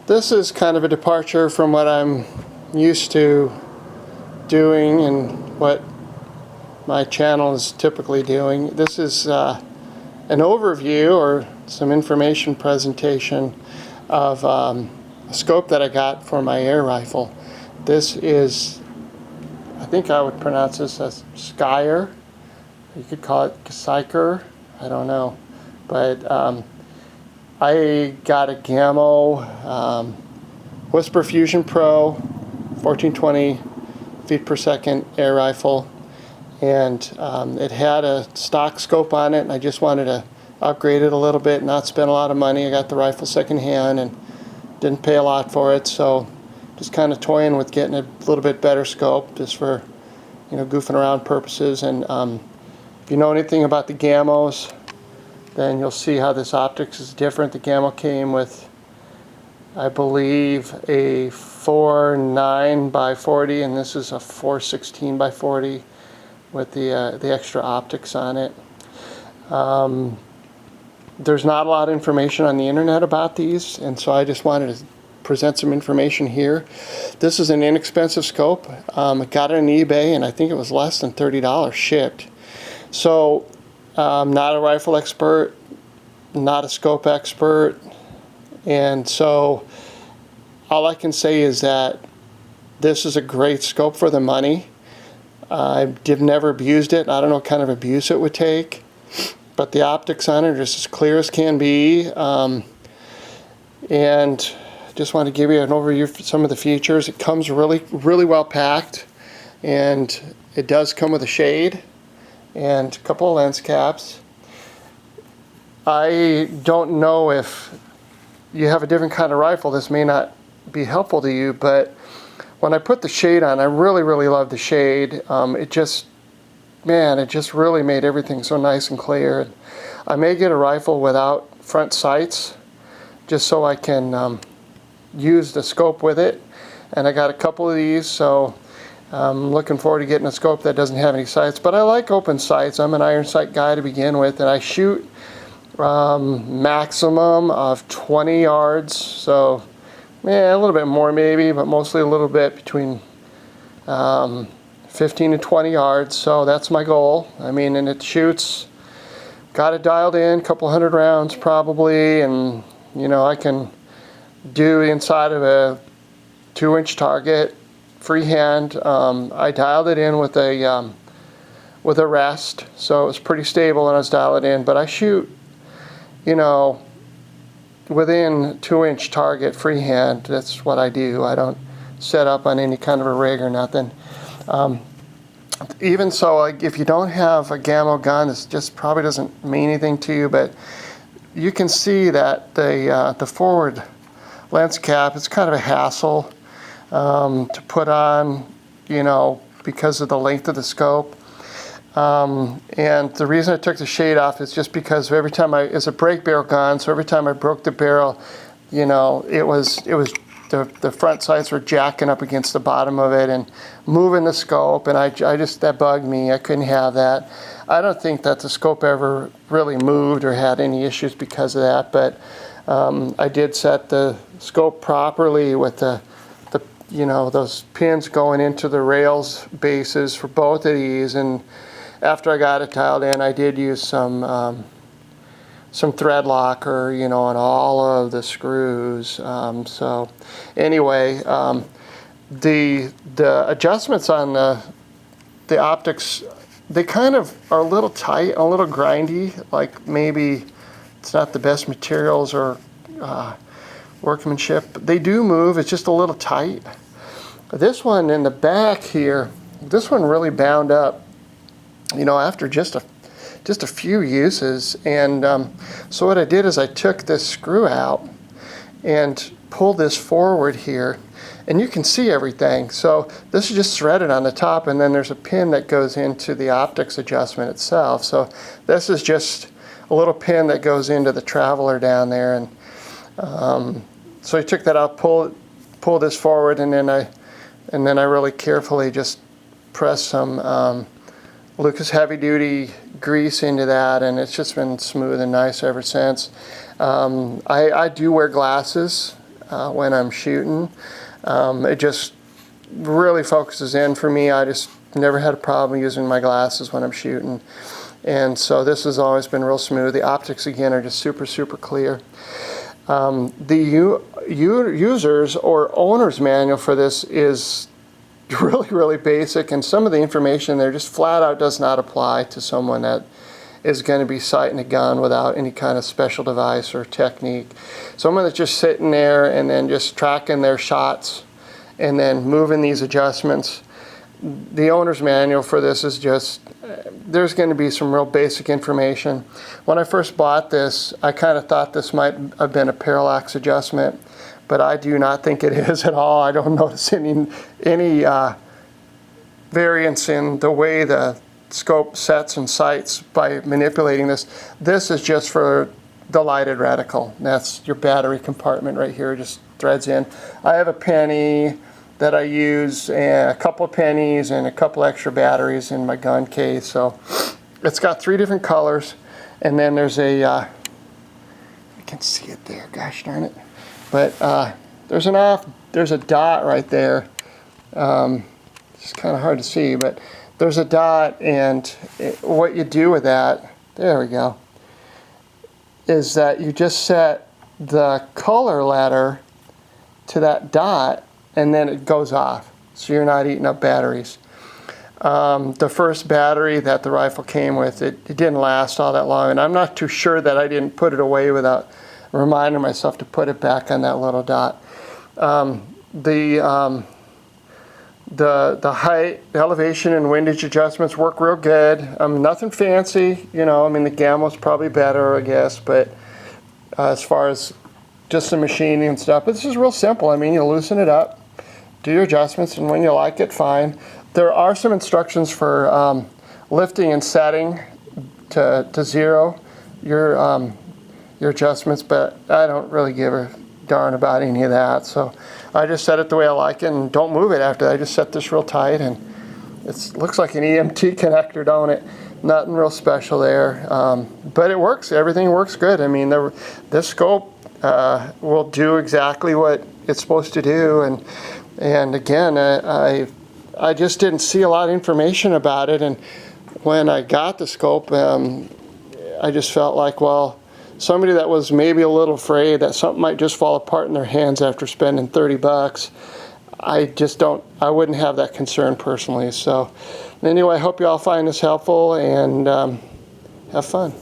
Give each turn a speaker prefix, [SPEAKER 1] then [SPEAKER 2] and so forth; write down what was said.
[SPEAKER 1] This is kind of a departure from what I'm used to doing and what my channel is typically doing. This is an overview or some information presentation of a scope that I got for my air rifle. This is, I think I would pronounce this as GSKYER. You could call it GSKYER, I don't know. But I got a Gammo Whisper Fusion Pro 1420 feet per second air rifle, and it had a stock scope on it, and I just wanted to upgrade it a little bit, not spend a lot of money. I got the rifle secondhand and didn't pay a lot for it, so just kind of toying with getting a little bit better scope just for, you know, goofing around purposes. And if you know anything about the Gammos, then you'll see how this optics is different. The Gammo came with, I believe, a 4.9 by 40, and this is a 4.16 by 40 with the extra optics on it. There's not a lot of information on the internet about these, and so I just wanted to present some information here. This is an inexpensive scope. I got it on eBay, and I think it was less than $30 shipped. So I'm not a rifle expert, not a scope expert, and so all I can say is that this is a great scope for the money. I've never abused it. I don't know what kind of abuse it would take, but the optics on it are just as clear as can be. And just want to give you an overview of some of the features. It comes really well packed, and it does come with a shade and a couple of lens caps. I don't know if you have a different kind of rifle, this may not be helpful to you, but when I put the shade on, I really love the shade. It just really made everything so nice and clear. I may get a rifle without front sights just so I can use the scope with it, and I got a couple of these, so I'm looking forward to getting a scope that doesn't have any sights. But I like open sights. I'm an iron sight guy to begin with, and I shoot maximum of 20 yards, so yeah, a little bit more maybe, but mostly a little bit between 15 and 20 yards, so that's my goal. I mean, and it shoots, got it dialed in, a couple hundred rounds probably, and you know, I can do inside of a 2-inch target freehand. I dialed it in with a rest, so it was pretty stable when I was dialed in, but I shoot, you know, within 2-inch target freehand. That's what I do. I don't set up on any kind of a rig or nothing. Even so, like, if you don't have a Gammo gun, this just probably doesn't mean anything to you, but you can see that the forward lens cap, it's kind of a hassle to put on, you know, because of the length of the scope. And the reason I took the shade off is just because every time it's a break barrel gun, so every time I broke the barrel, you know, it was the front sights were jacking up against the bottom of it and moving the scope, and I just, that bugged me. I couldn't have that. I don't think that the scope ever really moved or had any issues because of that, but I did set the scope properly with the you know, those pins going into the rails bases for both of these, and after I got it dialed in, I did use some thread locker, you know, on all of the screws. So anyway, the adjustments on the optics, they kind of are a little tight, a little grindy, like maybe it's not the best materials or workmanship. They do move, it's just a little tight. This one in the back here, this one really bound up, you know, after just a few uses. And so what I did is I took this screw out and pulled this forward here, and you can see everything. So this is just threaded on the top, and then there's a pin that goes into the optics adjustment itself. So this is just a little pin that goes into the traveler down there, and so I took that out, pulled this forward, and then I really carefully just pressed some Lucas heavy duty grease into that, and it's just been smooth and nice ever since. I do wear glasses. when I'm shooting. It just really focuses in for me. I just never had a problem using my glasses when I'm shooting. And so this has always been real smooth. The optics, again, are just super, super clear. The user's or owner's manual for this is really, really basic, and some of the information there just flat out does not apply to someone that is going to be sighting a gun without any kind of special device or technique. Someone that's just sitting there and then just tracking their shots and then moving these adjustments. The owner's manual for this is just, there's going to be some real basic information. When I first bought this, I kind of thought this might have been a parallax adjustment, but I do not think it is at all. I don't notice any variance in the way the scope sets and sights by manipulating this. This is just for the lighted reticle. That's your battery compartment right here, just threads in. I have a penny that I use, and a couple of pennies and a couple extra batteries in my gun case. So it's got 3 different colors, and then there's a you can see it there, gosh darn it, but there's a dot right there. It's kind of hard to see, but there's a dot, and what you do with that, there we go, is that you just set the color letter to that dot, and then it goes off, so you're not eating up batteries. The first battery that the rifle came with, it didn't last all that long, and I'm not too sure that I didn't put it away without reminding myself to put it back on that little dot. The height, the elevation, and windage adjustments work real good. Nothing fancy, you know. I mean, the Gamo's probably better, I guess, but as far as just the machining and stuff, but this is real simple. I mean, you loosen it up, do your adjustments, and when you like it, fine. There are some instructions for lifting and setting to 0 your adjustments, but I don't really give a darn about any of that. So I just set it the way I like it and don't move it after that. I just set this real tight, and it looks like an EMT connector, don't it? Nothing real special there, but it works. Everything works good. I mean, this scope will do exactly what it's supposed to do, and again, I just didn't see a lot of information about it, and when I got the scope, I just felt like, well, somebody that was maybe a little afraid that something might just fall apart in their hands after spending 30 bucks, I wouldn't have that concern personally. So anyway, I hope you all find this helpful, and have fun.